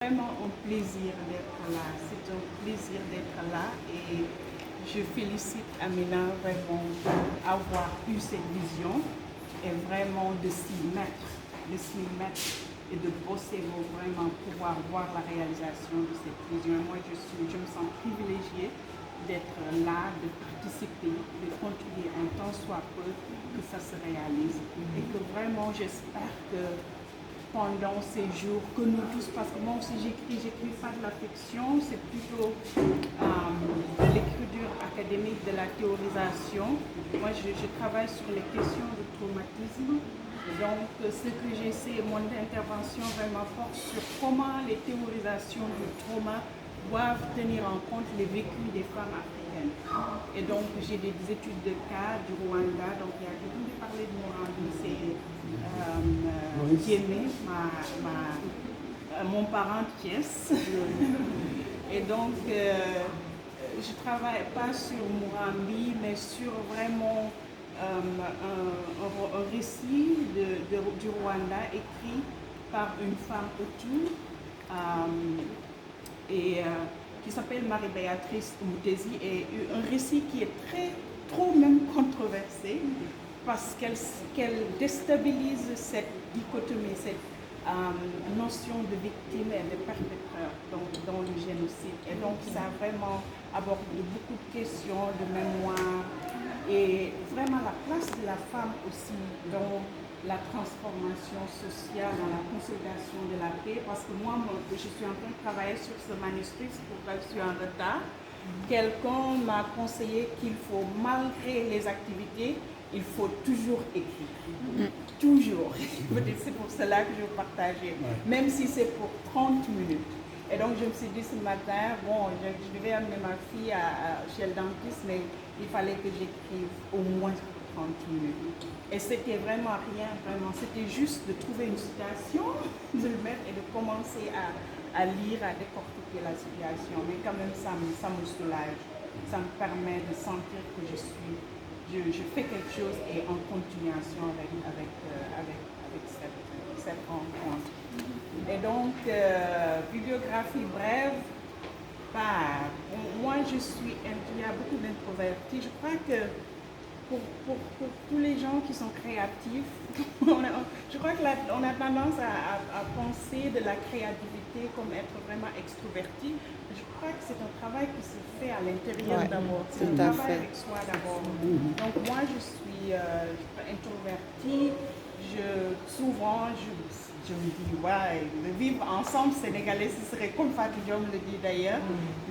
Vraiment un plaisir d'être là. C'est un plaisir d'être là et je félicite Amina vraiment d'avoir eu cette vision et vraiment de s'y mettre et de bosser pour vraiment pouvoir voir la réalisation de cette vision. Moi, je me sens privilégiée d'être là, de participer, de contribuer un tant soit peu que ça se réalise. Et que vraiment, j'espère que pendant ces jours, que nous tous, parce que moi aussi j'écris pas de la fiction, c'est plutôt de l'écriture académique, de la théorisation. Moi, je travaille sur les questions de traumatisme. Donc, ce que j'essaie, mon intervention vraiment porte sur comment les théorisations du trauma doivent tenir en compte les vécus des femmes africaines. Et donc, j'ai des études de cas du Rwanda. Donc, il y a quelqu'un qui parlait de Morandi, c'est Diémé, mon parent Thiès. Et donc, je ne travaille pas sur Murambi, mais sur vraiment un récit du Rwanda écrit par une femme Hutu qui s'appelle Marie-Béatrice Mutesi, et un récit qui est trop même controversé parce qu'elle déstabilise cette dichotomie, cette notion de victime et de perpétrateur dans le génocide. Et donc ça a vraiment abordé beaucoup de questions de mémoire et vraiment la place de la femme aussi dans la transformation sociale, dans la consolidation de la paix, parce que moi, je suis en train de travailler sur ce manuscrit, c'est pourquoi je suis en retard. Quelqu'un m'a conseillé qu'il faut, malgré les activités, il faut toujours écrire. Toujours. C'est pour cela que je veux partager, même si c'est pour 30 minutes. Et donc je me suis dit ce matin, bon, je devais amener ma fille chez le dentiste, mais il fallait que j'écrive au moins 30 minutes. Et c'était vraiment rien, vraiment. C'était juste de trouver une citation, de le mettre et de commencer à lire, à décortiquer la situation. Mais quand même, ça me soulage. Ça me permet de sentir que je fais quelque chose et en continuation avec cette rencontre. Et donc, bibliographie brève, moi je suis, il y a beaucoup d'introvertis. Je crois que pour tous les gens qui sont créatifs, je crois qu'on a tendance à penser de la créativité comme être vraiment extroverti. Je crois que c'est un travail qui se fait à l'intérieur d'abord. C'est un travail avec soi d'abord. Donc moi je suis introvertie. Souvent je me dis, ouais, le vivre ensemble sénégalais, ce serait, comme Fatou Diom le dit d'ailleurs,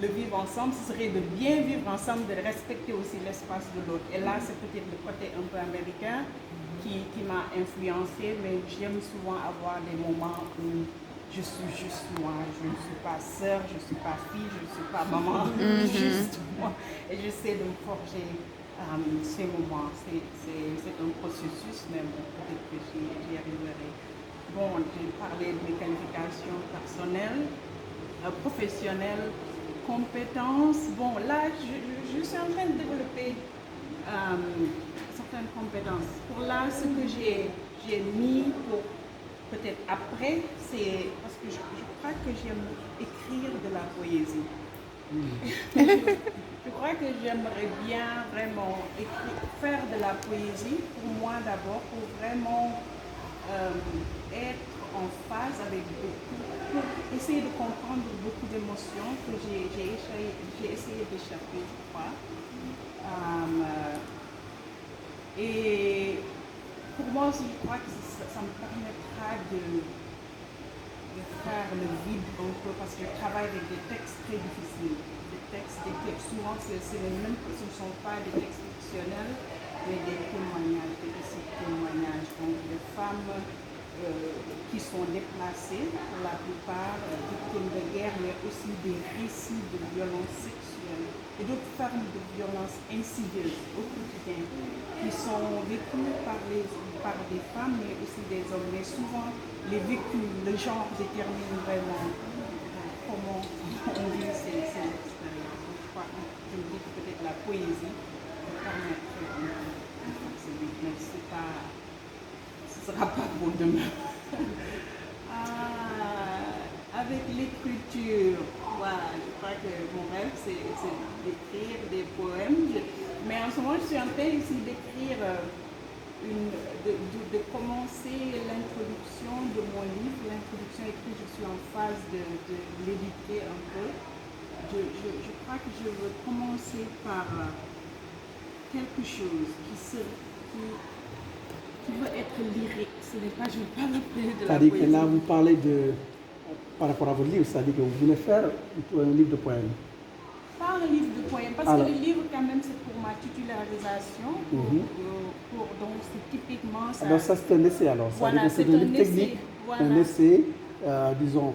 le vivre ensemble, ce serait de bien vivre ensemble, de respecter aussi l'espace de l'autre. Et là, c'est peut-être le côté un peu américain qui m'a influencé, mais j'aime souvent avoir des moments où je suis juste moi, je ne suis pas sœur, je ne suis pas fille, je ne suis pas maman, juste moi. Et j'essaie de me forger ces moments. C'est un processus, mais bon, peut-être que j'y arriverai. Bon, j'ai parlé de mes qualifications personnelles, professionnelles, compétences. Bon, là, je suis en train de développer certaines compétences. Pour là, ce que j'ai mis pour peut-être après, c'est parce que je crois que j'aime écrire de la poésie. Je crois que j'aimerais bien vraiment faire de la poésie, pour moi d'abord, pour vraiment être en phase avec beaucoup, pour essayer de comprendre beaucoup d'émotions que j'ai essayé d'échapper, je crois. Et pour moi aussi, je crois que ça me permettra de faire le vide un peu, parce que je travaille avec des textes très difficiles. Souvent, c'est les mêmes, ce ne sont pas des textes fictionnels, mais des témoignages, des récits de témoignages. Donc, des femmes qui sont déplacées, pour la plupart, victimes de guerre, mais aussi des récits de violences sexuelles et d'autres formes de violences insidieuses au quotidien, qui sont vécues par des femmes, mais aussi des hommes. Mais souvent, les vécus, le genre détermine vraiment comment on vit ces expériences. Je me dis que peut-être la poésie permettrait de faire mais ce ne sera pas pour demain. Avec l'écriture, l'écriture, voilà, je crois que mon rêve c'est d'écrire des poèmes. Mais en ce moment, je suis en train ici d'écrire, de commencer l'introduction de mon livre. L'introduction écrite, je suis en phase de l'éditer un peu. Je crois que je veux commencer par quelque chose qui veut être lyrique. Ce n'est pas, je ne vais pas l'appeler de la C'est-à-dire poésie. que là, vous parlez par rapport à votre livre, c'est-à-dire que vous voulez faire un livre de poèmes. Pas un livre de poèmes, parce que le livre, quand même, c'est pour ma titularisation. Donc, c'est typiquement ça. Alors, ça, c'est un essai alors. Voilà, c'est un livre technique, voilà. un essai, disons.